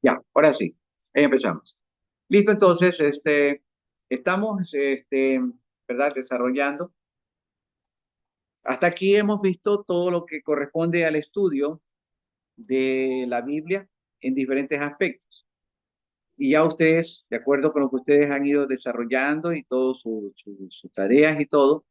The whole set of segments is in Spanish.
Ya, ahora sí, empezamos. Listo, entonces, estamos, ¿verdad? Desarrollando. Hasta aquí hemos visto todo lo que corresponde al estudio de la Biblia en diferentes aspectos. Y ya ustedes, de acuerdo con lo que ustedes han ido desarrollando y todas sus tareas y todo,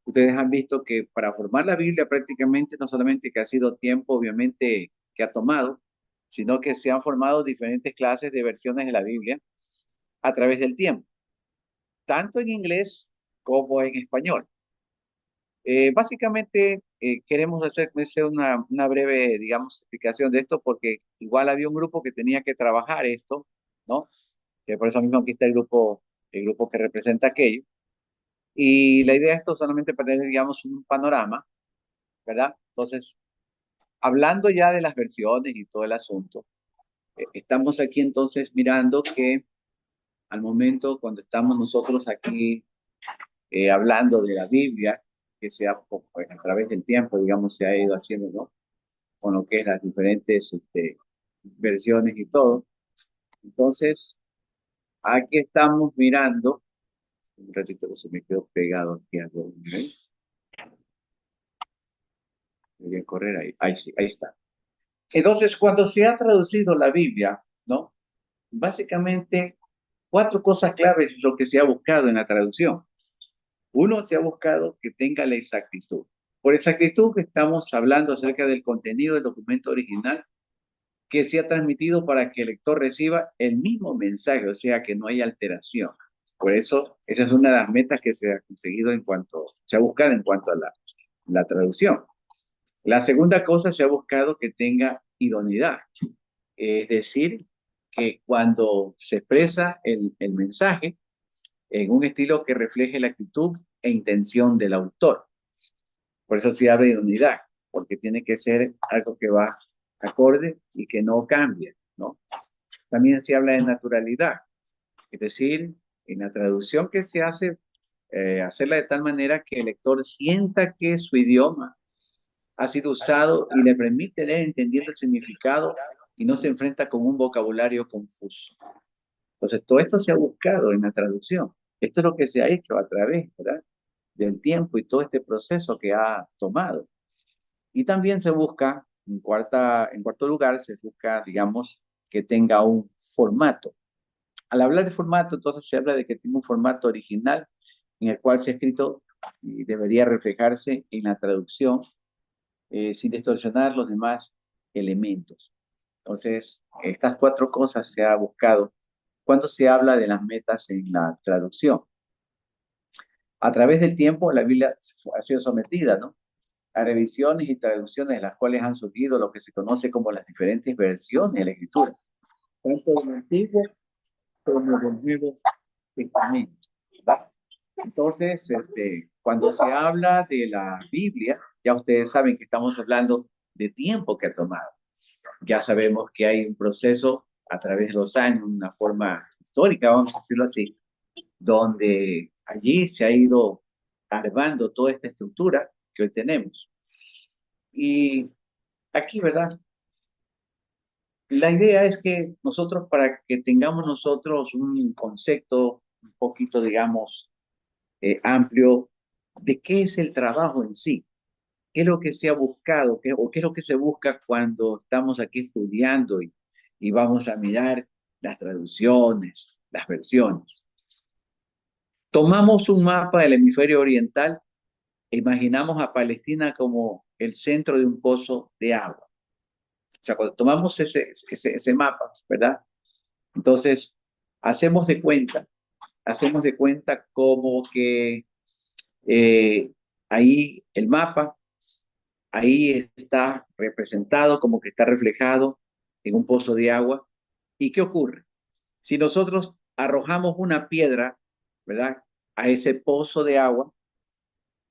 ustedes han visto que para formar la Biblia prácticamente no solamente que ha sido tiempo, obviamente, que ha tomado, sino que se han formado diferentes clases de versiones de la Biblia a través del tiempo, tanto en inglés como en español. Básicamente, queremos hacer una breve, digamos, explicación de esto porque igual había un grupo que tenía que trabajar esto, ¿no? Que por eso mismo aquí está el grupo que representa aquello. Y la idea es esto solamente para tener, digamos, un panorama, ¿verdad? Entonces, hablando ya de las versiones y todo el asunto, estamos aquí entonces mirando que al momento cuando estamos nosotros aquí hablando de la Biblia, que se ha, pues, a través del tiempo, digamos, se ha ido haciendo, ¿no? Con lo que es las diferentes versiones y todo. Entonces, aquí estamos mirando, un ratito que se me quedó pegado aquí algo, ¿eh? Voy a correr ahí, ahí sí, ahí está. Entonces, cuando se ha traducido la Biblia, ¿no? Básicamente, cuatro cosas claves es lo que se ha buscado en la traducción. Uno, se ha buscado que tenga la exactitud. Por exactitud que estamos hablando acerca del contenido del documento original que se ha transmitido para que el lector reciba el mismo mensaje, o sea, que no haya alteración. Por eso, esa es una de las metas que se ha conseguido se ha buscado en cuanto a la traducción. La segunda cosa, se ha buscado que tenga idoneidad, es decir, que cuando se expresa el mensaje en un estilo que refleje la actitud e intención del autor. Por eso se habla de unidad, porque tiene que ser algo que va acorde y que no cambie, ¿no? También se habla de naturalidad, es decir, en la traducción que se hace, hacerla de tal manera que el lector sienta que su idioma ha sido usado y le permite leer entendiendo el significado y no se enfrenta con un vocabulario confuso. Entonces, todo esto se ha buscado en la traducción. Esto es lo que se ha hecho a través, ¿verdad?, del tiempo y todo este proceso que ha tomado. Y también se busca, en cuarto lugar, se busca, digamos, que tenga un formato. Al hablar de formato, entonces se habla de que tenga un formato original en el cual se ha escrito y debería reflejarse en la traducción sin distorsionar los demás elementos. Entonces, estas cuatro cosas se ha buscado cuando se habla de las metas en la traducción. A través del tiempo, la Biblia ha sido sometida, ¿no?, a revisiones y traducciones, de las cuales han surgido lo que se conoce como las diferentes versiones de la Escritura, tanto del Antiguo como del Nuevo Testamento, ¿verdad? Entonces, cuando se habla de la Biblia, ya ustedes saben que estamos hablando de tiempo que ha tomado. Ya sabemos que hay un proceso a través de los años, una forma histórica, vamos a decirlo así, donde allí se ha ido armando toda esta estructura que hoy tenemos. Y aquí, ¿verdad? La idea es que nosotros, para que tengamos nosotros un concepto un poquito, digamos, amplio de qué es el trabajo en sí, qué es lo que se ha buscado, o qué es lo que se busca cuando estamos aquí estudiando y vamos a mirar las traducciones, las versiones. Tomamos un mapa del hemisferio oriental e imaginamos a Palestina como el centro de un pozo de agua. O sea, cuando tomamos ese mapa, ¿verdad? Entonces, hacemos de cuenta, hacemos de cuenta como que eh, ahí el mapa, ahí está representado, como que está reflejado en un pozo de agua. ¿Y qué ocurre? Si nosotros arrojamos una piedra, ¿verdad?, a ese pozo de agua,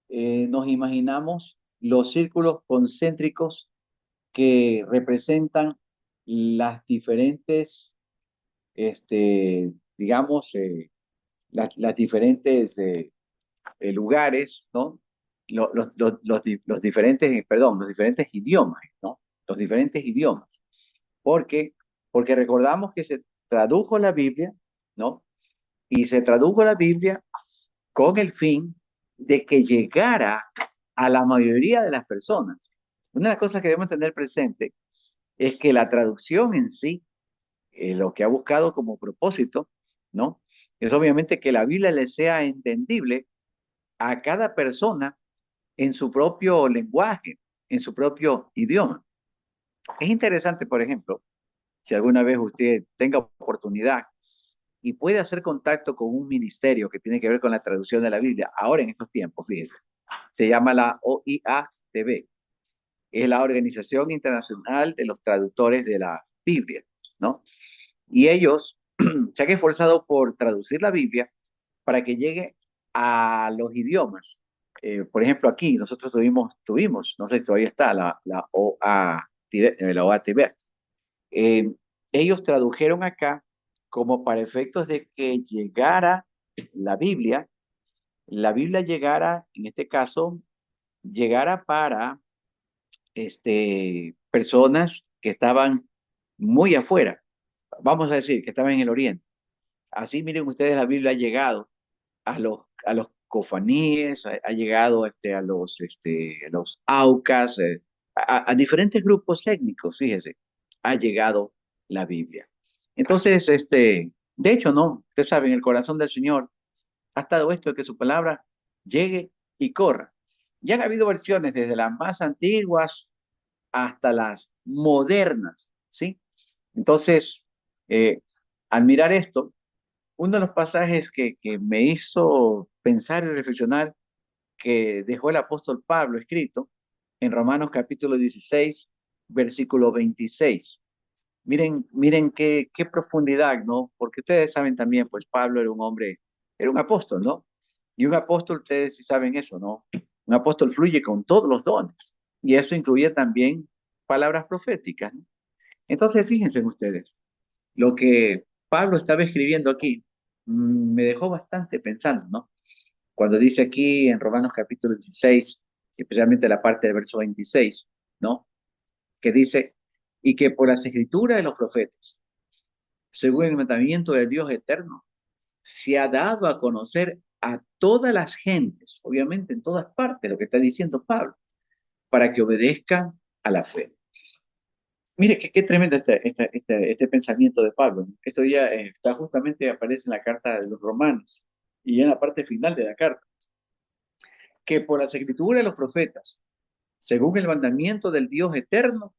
nos imaginamos los círculos concéntricos que representan las diferentes, digamos, las diferentes lugares, ¿no? Los diferentes, perdón, los diferentes idiomas, ¿no? Los diferentes idiomas. ¿Por qué? porque recordamos que se tradujo la Biblia, ¿no? Y se tradujo la Biblia con el fin de que llegara a la mayoría de las personas. Una de las cosas que debemos tener presente es que la traducción en sí, lo que ha buscado como propósito, ¿no? Es obviamente que la Biblia le sea entendible a cada persona en su propio lenguaje, en su propio idioma. Es interesante, por ejemplo, si alguna vez usted tenga oportunidad y puede hacer contacto con un ministerio que tiene que ver con la traducción de la Biblia, ahora en estos tiempos, fíjese, se llama la OIATB, es la Organización Internacional de los Traductores de la Biblia, ¿no? Y ellos se han esforzado por traducir la Biblia para que llegue a los idiomas. Por ejemplo, aquí nosotros tuvimos, no sé si todavía está, la OATB. Eh, Ellos tradujeron acá como para efectos de que llegara la Biblia, la Biblia llegara, en este caso, llegara para personas que estaban muy afuera, vamos a decir, que estaban en el oriente. Así miren ustedes, la Biblia ha llegado a los cofaníes, ha llegado a los aucas, a diferentes grupos étnicos, fíjese, ha llegado la Biblia. Entonces, de hecho, no, usted sabe, en el corazón del Señor ha estado esto de que su palabra llegue y corra. Ya han habido versiones desde las más antiguas hasta las modernas, ¿sí? Entonces, al mirar esto, uno de los pasajes que me hizo pensar y reflexionar que dejó el apóstol Pablo escrito en Romanos capítulo 16, versículo 26. Miren qué profundidad, ¿no? Porque ustedes saben también, pues Pablo era un hombre, era un apóstol, ¿no? Y un apóstol, ustedes sí saben eso, ¿no? Un apóstol fluye con todos los dones. Y eso incluye también palabras proféticas, ¿no? Entonces, fíjense ustedes, lo que Pablo estaba escribiendo aquí me dejó bastante pensando, ¿no? Cuando dice aquí en Romanos capítulo 16, especialmente la parte del verso 26, ¿no? Que dice, y que por las escrituras de los profetas, según el mandamiento del Dios eterno, se ha dado a conocer a todas las gentes, obviamente en todas partes, lo que está diciendo Pablo, para que obedezcan a la fe. Mire, qué tremendo este pensamiento de Pablo. Esto ya está justamente, aparece en la carta de los Romanos y en la parte final de la carta, que por las escrituras de los profetas, según el mandamiento del Dios eterno,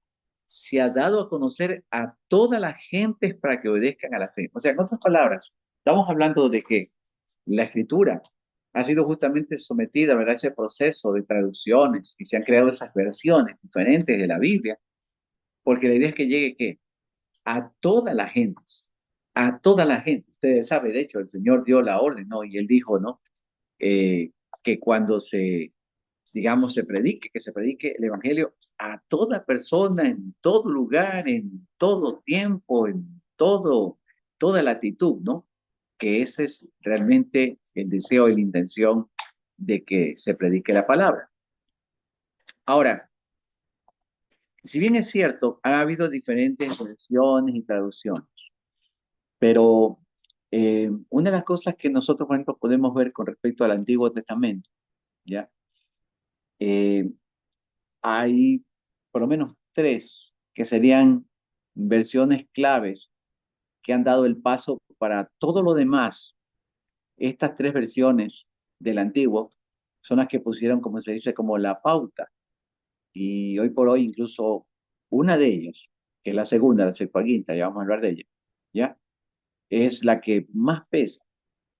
se ha dado a conocer a todas las gentes para que obedezcan a la fe. O sea, en otras palabras, estamos hablando de que la escritura ha sido justamente sometida, ¿verdad?, a ese proceso de traducciones y se han creado esas versiones diferentes de la Biblia, porque la idea es que llegue ¿qué? A toda la gente, a toda la gente. Ustedes saben, de hecho, el Señor dio la orden, ¿no? Y Él dijo, ¿no? Que cuando digamos, que se predique el Evangelio a toda persona, en todo lugar, en todo tiempo, toda latitud, ¿no? Que ese es realmente el deseo y la intención de que se predique la palabra. Ahora, si bien es cierto, ha habido diferentes versiones y traducciones, pero una de las cosas que nosotros, por ejemplo, podemos ver con respecto al Antiguo Testamento, ¿ya? Eh, Hay por lo menos tres que serían versiones claves que han dado el paso para todo lo demás. Estas tres versiones del antiguo son las que pusieron, como se dice, como la pauta. Y hoy por hoy incluso una de ellas, que es la segunda, la Septuaginta, ya vamos a hablar de ella, ¿ya? Es la que más pesa,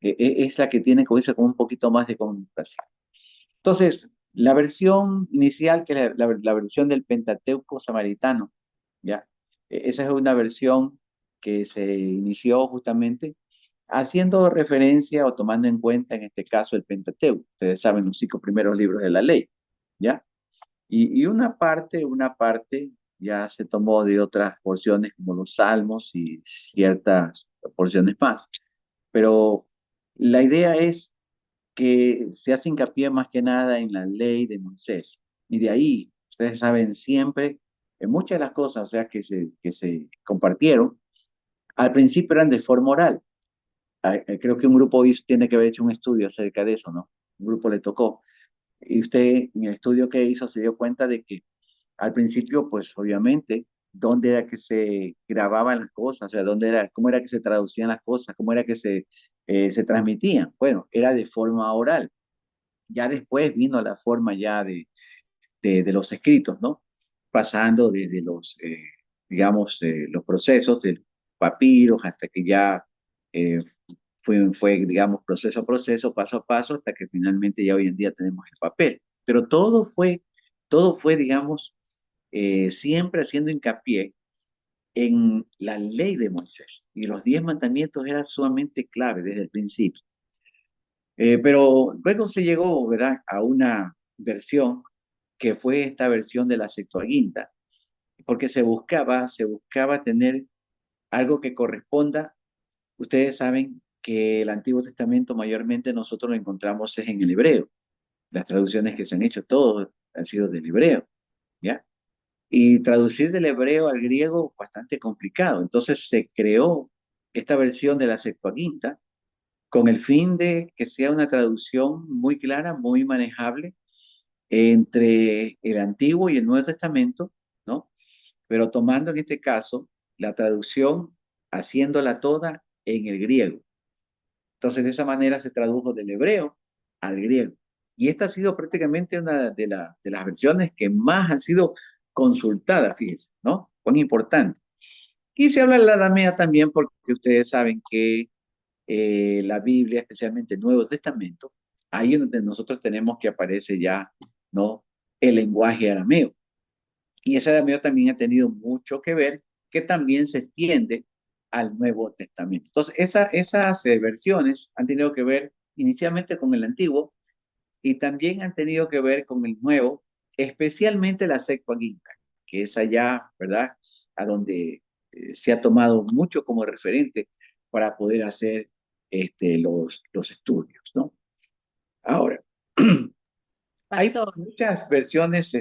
es la que tiene, como dice, como un poquito más de comunicación. Entonces, la versión inicial, que es la versión del Pentateuco samaritano, ¿ya? Esa es una versión que se inició justamente haciendo referencia o tomando en cuenta, en este caso, el Pentateuco. Ustedes saben, los 5 primeros libros de la ley, ¿ya? Y una parte ya se tomó de otras porciones como los Salmos y ciertas porciones más. Pero la idea es que se hace hincapié más que nada en la ley de Moisés. Y de ahí, ustedes saben, siempre, en muchas de las cosas, o sea, que se compartieron, Al principio eran de forma oral. Creo que un grupo tiene que haber hecho un estudio acerca de eso, ¿no? Un grupo le tocó. Y usted, en el estudio que hizo, se dio cuenta de que al principio, pues obviamente, dónde era que se grababan las cosas, o sea, dónde era, cómo era que se traducían las cosas, cómo era que se transmitían. Bueno, era de forma oral. Ya después vino la forma ya de los escritos, ¿no? Pasando desde digamos, los procesos del papiros hasta que ya eh, digamos, proceso a proceso, paso a paso, hasta que finalmente ya hoy en día tenemos el papel. Pero todo fue, digamos, siempre haciendo hincapié en la ley de Moisés. Y los 10 mandamientos eran sumamente clave desde el principio. Pero luego se llegó, ¿verdad?, a una versión que fue esta versión de la Septuaginta, porque se buscaba tener algo que corresponda. Ustedes saben que el Antiguo Testamento mayormente nosotros lo encontramos es en el hebreo. Las traducciones que se han hecho, todos han sido del hebreo, ¿ya? Y traducir del hebreo al griego bastante complicado. Entonces se creó esta versión de la Septuaginta con el fin de que sea una traducción muy clara, muy manejable entre el Antiguo y el Nuevo Testamento, ¿no? Pero tomando en este caso la traducción, haciéndola toda en el griego. Entonces, de esa manera se tradujo del hebreo al griego. Y esta ha sido prácticamente una de las versiones que más han sido consultadas, fíjense, ¿no? Cuán importante. Y se habla de la aramea también porque ustedes saben que la Biblia, especialmente el Nuevo Testamento, ahí es donde nosotros tenemos que aparece ya, ¿no? El lenguaje arameo. Y ese arameo también ha tenido mucho que ver, que también se extiende al Nuevo Testamento. Entonces, esas versiones han tenido que ver inicialmente con el Antiguo y también han tenido que ver con el Nuevo, especialmente la Septuaginta, que es allá, ¿verdad?, a donde se ha tomado mucho como referente para poder hacer los estudios, ¿no? Ahora, hay Pastor. muchas versiones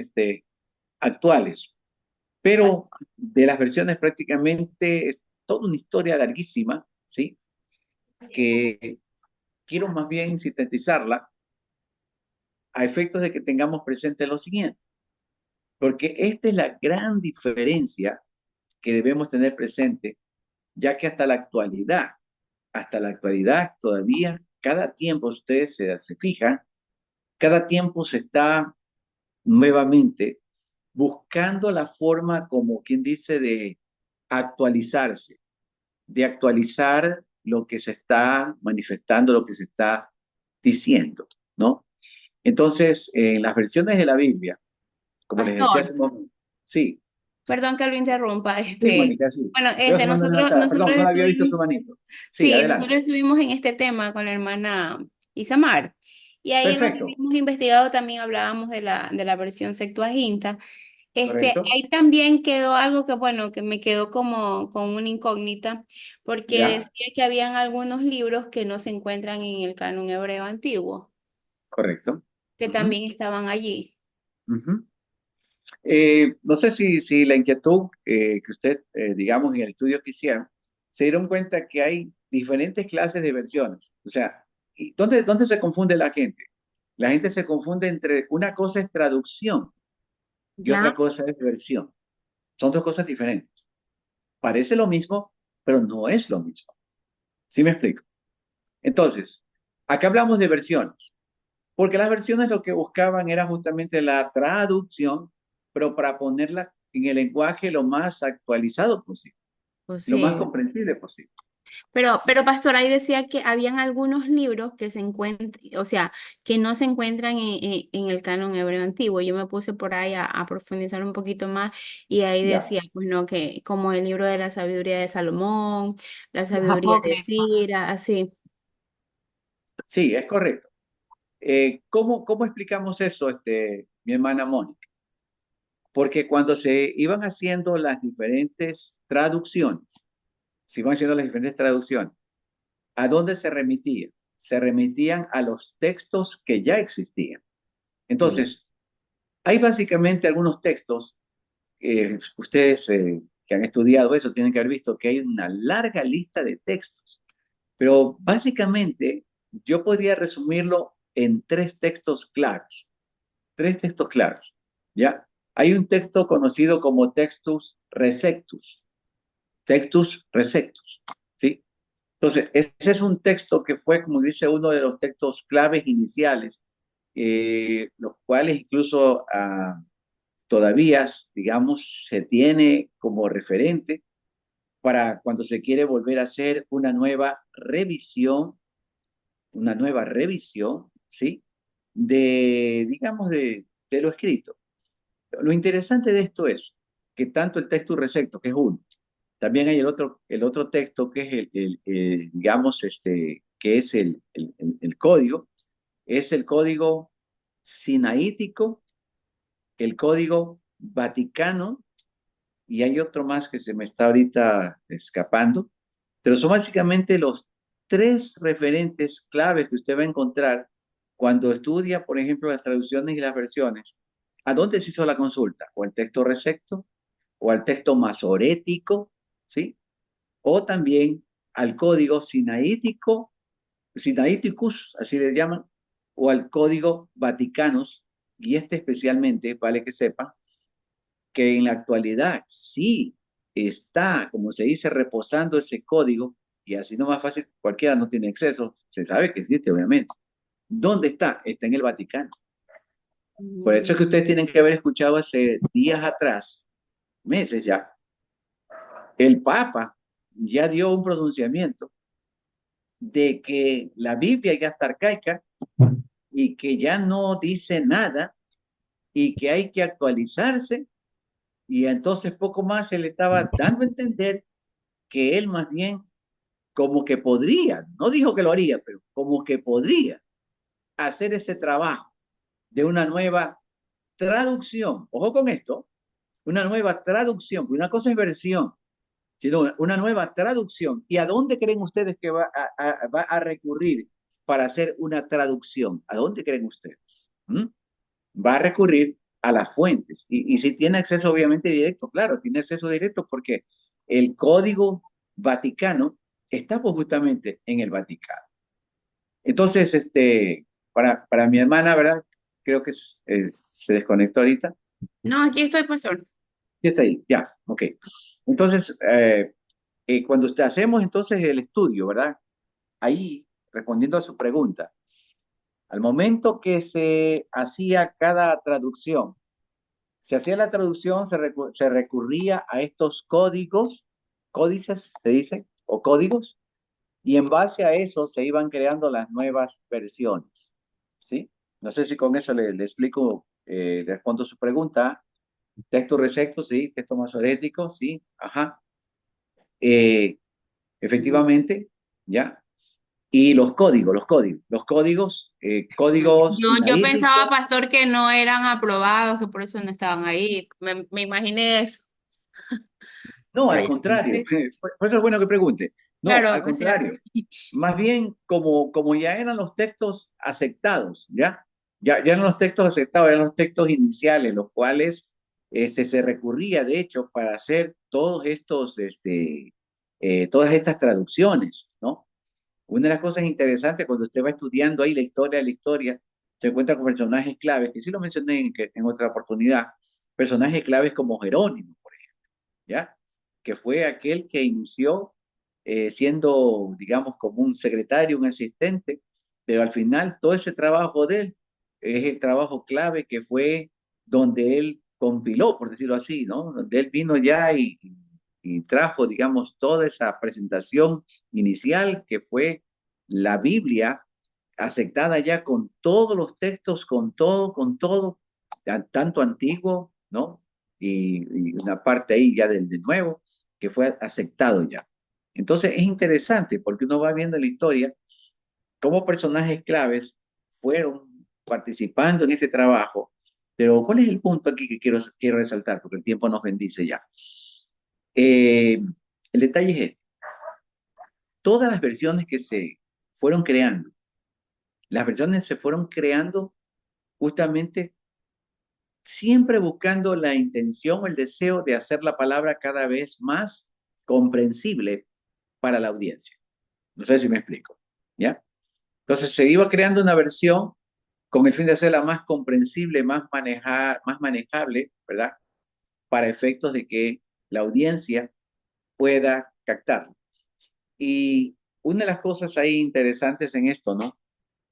actuales, pero de las versiones prácticamente es toda una historia larguísima, ¿sí? Que quiero más bien sintetizarla a efectos de que tengamos presente lo siguiente, porque esta es la gran diferencia que debemos tener presente, ya que hasta la actualidad todavía, cada tiempo ustedes se fijan, cada tiempo se está nuevamente buscando la forma, como quien dice, de actualizarse, de actualizar lo que se está manifestando, lo que se está diciendo, ¿no? Entonces, en las versiones de la Biblia, como les decía Pastor, hace un momento, sí, perdón que lo interrumpa. sí, Mónica, sí. Bueno, Veo su mano nosotros, levantada. nosotros Perdón, no había visto estuvimos, su manito. Sí, sí, adelante. nosotros estuvimos en este tema con la hermana Isamar. Y ahí en lo que Perfecto, habíamos investigado también hablábamos de la versión Septuaginta. correcto. Ahí también quedó algo que, bueno, que me quedó como con una incógnita, porque Ya, decía que habían algunos libros que no se encuentran en el canon hebreo antiguo, correcto. que Ujú, también estaban allí. ujú. No sé si la inquietud que usted, digamos, en el estudio que hicieron, se dieron cuenta que hay diferentes clases de versiones. O sea, ¿y dónde se confunde la gente? La gente se confunde entre una cosa es traducción y otra ¿Ya? cosa es versión. Son dos cosas diferentes. Parece lo mismo, pero no es lo mismo. ¿Sí me explico? Entonces, acá hablamos de versiones, porque las versiones lo que buscaban era justamente la traducción, pero para ponerla en el lenguaje lo más actualizado posible, Pues lo más sí. comprensible posible. Pero Pastor, ahí decía que habían algunos libros que se encuentran, o sea, que no se encuentran en el canon hebreo antiguo. Yo me puse por ahí a profundizar un poquito más y ahí Ya. decía, pues no, que como el libro de la sabiduría de Salomón, la Los sabiduría de apócrifos. Sira, así. Sí, es correcto. ¿Cómo explicamos eso, mi hermana Mónica? Porque cuando se iban haciendo las diferentes traducciones, ¿a dónde se remitían? Se remitían a los textos que ya existían. Sí. Entonces, hay básicamente algunos textos, ustedes, que han estudiado eso tienen que haber visto que hay una larga lista de textos, pero básicamente yo podría resumirlo en tres textos claros, ¿ya? Hay un texto conocido como textus receptus, ¿sí? Entonces, ese es un texto que fue, como dice, uno de los textos claves iniciales, los cuales incluso todavía, digamos, se tiene como referente para cuando se quiere volver a hacer una nueva revisión, ¿sí? Digamos, de lo escrito. Lo interesante de esto es que tanto el texto recepto, que es uno, también hay el otro texto que es digamos, que es el código, es el código sinaítico, el código vaticano, y hay otro más que se me está ahorita escapando, pero son básicamente los tres referentes claves que usted va a encontrar cuando estudia, por ejemplo, las traducciones y las versiones. ¿A dónde se hizo la consulta? ¿O al texto recepto? ¿O al texto masorético? ¿Sí? O también al código sinaítico, Sinaiticus, así le llaman, o al código Vaticanus, y especialmente, vale que sepa, que en la actualidad sí está, como se dice, reposando ese código, y así no más fácil, cualquiera no tiene acceso, se sabe que existe, obviamente. ¿Dónde está? Está en el Vaticano. Por eso es que ustedes tienen que haber escuchado hace días atrás, meses ya, el Papa ya dio un pronunciamiento de que la Biblia ya está arcaica y que ya no dice nada y que hay que actualizarse, y entonces poco más se le estaba dando a entender que él más bien como que podría, no dijo que lo haría, pero como que podría hacer ese trabajo de una nueva traducción. Ojo con esto, una nueva traducción, porque una cosa es versión, sino una nueva traducción. ¿Y a dónde creen ustedes que va a recurrir para hacer una traducción? ¿A dónde creen ustedes? ¿Mm? Va a recurrir a las fuentes. Y si tiene acceso obviamente directo, claro, tiene acceso directo porque el código vaticano está pues justamente en el Vaticano. Entonces, para mi hermana, ¿verdad? Creo que se desconectó ahorita. No, aquí estoy, pastor. Ya está ahí, ya, ok. Entonces, cuando hacemos entonces el estudio, ¿verdad? Ahí, respondiendo a su pregunta, al momento que se hacía cada traducción, se hacía la traducción, se recurría a estos códices, se dice, o códigos, y en base a eso se iban creando las nuevas versiones, ¿sí? No sé si con eso le explico, le respondo su pregunta. Texto recepto, sí. Texto masorético, sí. Ajá. Eh, efectivamente, ¿ya? Y códigos Yo pensaba, sinaíticos. pastor, que no eran aprobados, que por eso no estaban ahí. Me imaginé eso. No, Pero al ya, contrario. sí, Por eso es bueno que pregunte. No, claro, al o sea, contrario. sí. Más bien, como ya eran los textos aceptados, ¿ya? Ya eran los textos aceptados, eran los textos iniciales, los cuales se recurría, de hecho, para hacer todas estas traducciones, ¿no? Una de las cosas interesantes cuando usted va estudiando ahí la historia, se encuentra con personajes claves, que sí lo mencioné en otra oportunidad, personajes claves como Jerónimo, por ejemplo, ¿ya? Que fue aquel que inició siendo, digamos, como un secretario, un asistente, pero al final todo ese trabajo de él es el trabajo clave que fue donde él compiló, por decirlo así, ¿no? Donde él vino ya y trajo, digamos, toda esa presentación inicial que fue la Biblia aceptada ya con todos los textos, con todo, tanto antiguo, ¿no? Y una parte ahí ya del nuevo, que fue aceptado ya. Entonces es interesante porque uno va viendo en la historia cómo personajes claves fueron participando en este trabajo, pero ¿cuál es el punto aquí que quiero resaltar? Porque el tiempo nos bendice ya. Eh, el detalle es este. Todas las versiones que se fueron creando, las versiones se fueron creando justamente siempre buscando la intención o el deseo de hacer la palabra cada vez más comprensible para la audiencia. No sé si me explico, ¿ya? Entonces se iba creando una versión con el fin de hacerla más comprensible, más manejable, ¿verdad? Para efectos de que la audiencia pueda captarlo. Y una de las cosas ahí interesantes en esto, ¿no?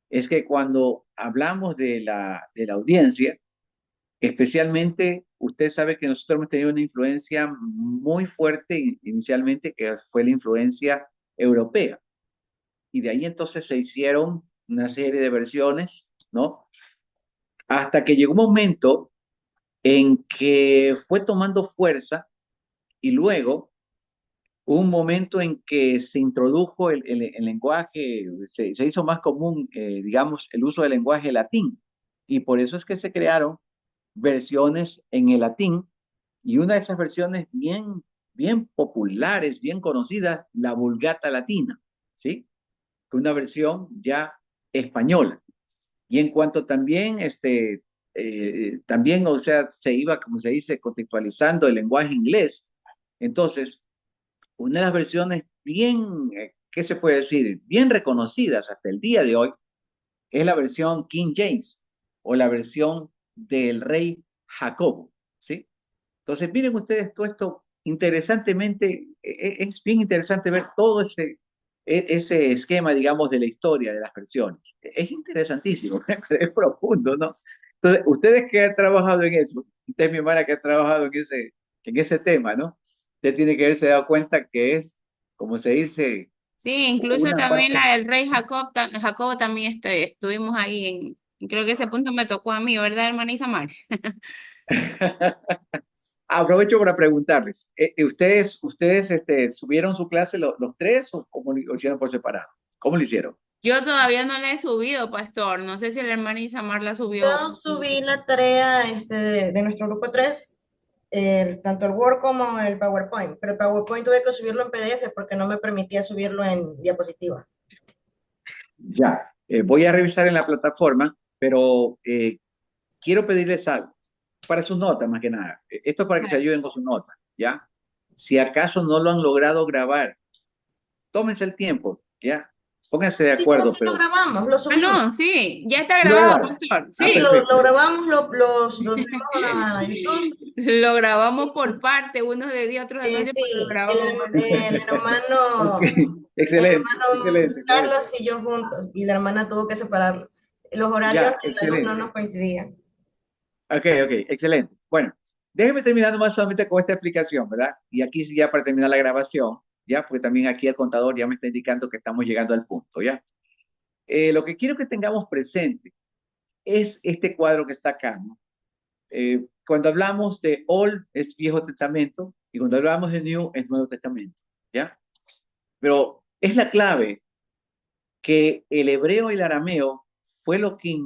Es que cuando hablamos de la audiencia, especialmente, usted sabe que nosotros hemos tenido una influencia muy fuerte inicialmente, que fue la influencia europea. Y de ahí entonces se hicieron una serie de versiones, ¿no? Hasta que llegó un momento en que fue tomando fuerza y luego un momento en que se introdujo el lenguaje, se hizo más común, digamos, el uso del lenguaje latín. Y por eso es que se crearon versiones en el latín y una de esas versiones bien populares, bien conocidas, la Vulgata Latina, ¿sí? Una versión ya española. Y en cuanto también, también, o sea, se iba, como se dice, contextualizando el lenguaje inglés. Entonces, una de las versiones bien, ¿qué se puede decir? Bien reconocidas hasta el día de hoy es la versión King James o la versión del rey Jacobo, ¿sí? Entonces, miren ustedes todo esto, interesantemente, es bien interesante ver todo ese esquema, digamos, de la historia de las versiones. Es interesantísimo, es profundo, ¿no? Entonces, ustedes que han trabajado en eso, usted, mi hermana, que ha trabajado en ese tema, ¿no? Usted tiene que haberse dado cuenta que es, como se dice, Sí, incluso una también parte. la del rey Jacob, Jacobo también estuvimos ahí creo que ese punto me tocó a mí, ¿verdad, hermana Isamar? Aprovecho para preguntarles, ¿ustedes subieron su clase los tres o cómo lo hicieron por separado? ¿Cómo lo hicieron? Yo todavía no la he subido, pastor. No sé si la hermana Isamar la subió. Yo subí la tarea de nuestro grupo 3, tanto el Word como el PowerPoint, pero el PowerPoint tuve que subirlo en PDF porque no me permitía subirlo en diapositiva. Ya, voy a revisar en la plataforma, pero quiero pedirles algo para sus notas, más que nada. Esto es para que se ayuden con sus notas, ¿ya? Si acaso no lo han logrado grabar, tómense el tiempo, ¿ya? Pónganse de Sí, pero acuerdo, sí lo pero grabamos, lo Ah, subimos. no, sí, ya está ¿sí lo grabado, grabaron? pastor. Ah, Sí, Sí. lo perfecto. grabamos, lo subimos a YouTube. Lo grabamos por parte, unos de día, otros de noche, pero lo Sí, grabamos por el Ok, hermano, el excelente, hermano excelente, excelente. Carlos y yo juntos, y la hermana tuvo que separarlo. Los horarios Ya, de la luz no excelente. nos coincidían. Ok, excelente. Bueno, déjeme terminar nomás solamente con esta explicación, ¿verdad? Y aquí sí ya para terminar la grabación, ya, porque también aquí el contador ya me está indicando que estamos llegando al punto, ¿ya? Lo que quiero que tengamos presente es este cuadro que está acá, ¿no? Cuando hablamos de Old es Viejo Testamento y cuando hablamos de New es Nuevo Testamento, ¿ya? Pero es la clave que el hebreo y el arameo fue lo que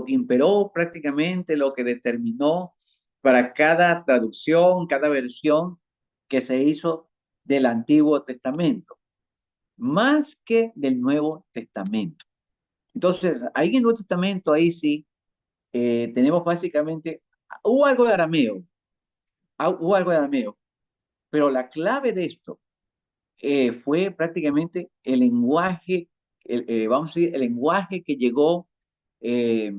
imperó prácticamente, lo que determinó para cada traducción, cada versión que se hizo del Antiguo Testamento, más que del Nuevo Testamento. Entonces, ahí en el Nuevo Testamento, ahí sí, tenemos básicamente, hubo algo de arameo, pero la clave de esto fue prácticamente el lenguaje, vamos a decir, el lenguaje que llegó, eh,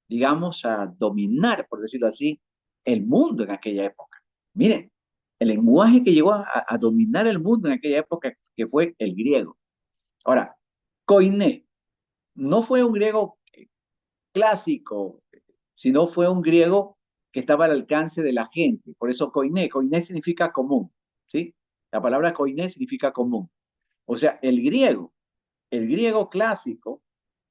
digamos, a dominar, por decirlo así, el mundo en aquella época. Miren, el lenguaje que llegó a dominar el mundo en aquella época, que fue el griego. Ahora, koiné no fue un griego clásico, sino fue un griego que estaba al alcance de la gente. Por eso koiné significa común, ¿sí? La palabra koiné significa común. O sea, el griego clásico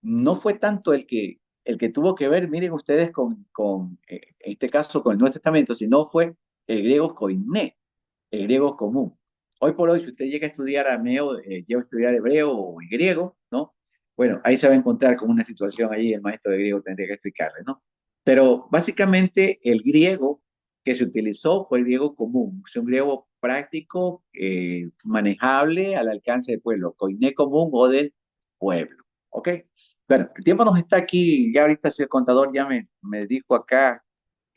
no fue tanto el que tuvo que ver, miren ustedes, en este caso, con el Nuevo Testamento, sino fue el griego koiné, el griego común. Hoy por hoy, si usted llega a estudiar arameo, llega a estudiar hebreo o griego, ¿no? Bueno, ahí se va a encontrar con una situación ahí, el maestro de griego tendría que explicarle, ¿no? Pero básicamente el griego que se utilizó fue el griego común, es un griego práctico, manejable al alcance del pueblo, koiné común o del pueblo, ¿ok? Bueno, el tiempo nos está aquí, ya ahorita si el contador ya me dijo acá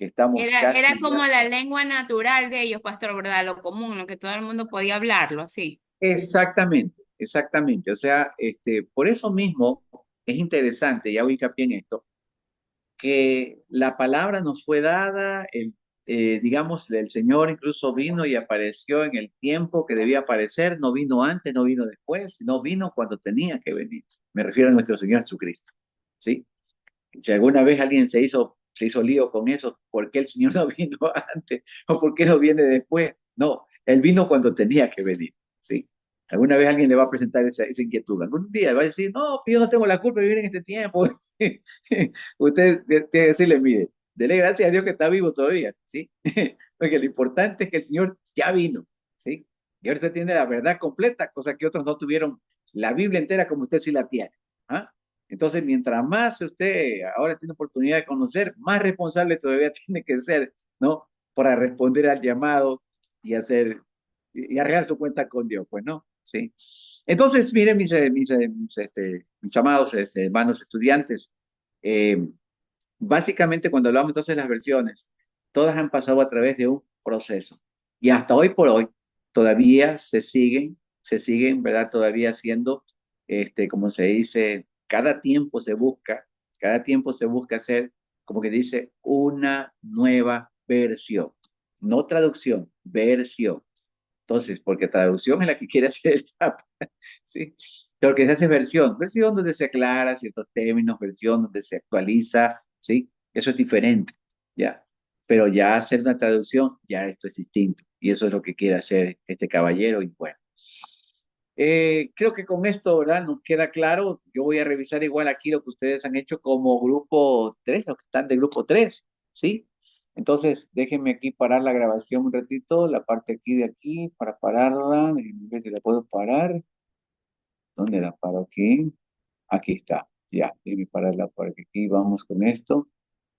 que estamos Era casi como ya. la lengua natural de ellos, pastor, ¿verdad? Lo común, lo que todo el mundo podía hablarlo, así. Exactamente, exactamente. O sea, por eso mismo es interesante, y hago hincapié en esto, que la palabra nos fue dada, digamos, el Señor incluso vino y apareció en el tiempo que debía aparecer, no vino antes, no vino después, sino vino cuando tenía que venir. Me refiero a nuestro Señor Jesucristo, ¿sí? Si alguna vez alguien se hizo lío con eso, ¿por qué el Señor no vino antes? ¿O por qué no viene después? No, Él vino cuando tenía que venir, ¿sí? Alguna vez alguien le va a presentar esa inquietud. Algún día va a decir, no, yo no tengo la culpa de vivir en este tiempo. Usted tiene que decirle, mire, dele gracias a Dios que está vivo todavía, ¿sí? Porque lo importante es que el Señor ya vino, ¿sí? Y ahora usted tiene la verdad completa, cosa que otros no tuvieron la Biblia entera como usted sí la tiene. ¿Ah? Entonces, mientras más usted ahora tiene oportunidad de conocer, más responsable todavía tiene que ser, ¿no? Para responder al llamado y hacer y arreglar su cuenta con Dios, pues, ¿no? Sí. Entonces, miren, mis amados hermanos estudiantes, eh, básicamente cuando hablamos entonces de las versiones, todas han pasado a través de un proceso. Y hasta hoy por hoy todavía se siguen, ¿verdad? Todavía haciendo, como se dice, cada tiempo se busca hacer, como que dice, una nueva versión. No traducción, versión. Entonces, porque traducción es la que quiere hacer el Papa, ¿sí? Lo que se hace es versión donde se aclara ciertos términos, versión donde se actualiza, ¿sí? Eso es diferente, ¿ya? Pero ya hacer una traducción, ya esto es distinto. Y eso es lo que quiere hacer este caballero. Y bueno, creo que con esto, ¿verdad? Nos queda claro. Yo voy a revisar igual aquí lo que ustedes han hecho como grupo 3, los que están de grupo 3, ¿sí? Entonces, déjenme aquí parar la grabación un ratito, la parte aquí de aquí, para pararla. Déjenme ver si la puedo parar. ¿Dónde la paro aquí? Aquí está. Ya, déjenme pararla para que aquí vamos con esto,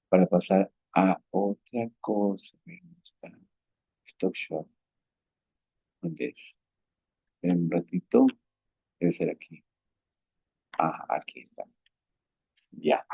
para pasar a otra cosa. ¿Dónde está? Stop shot. ¿Dónde es? Esperen un ratito. Debe ser aquí. Ah, aquí está. Ya.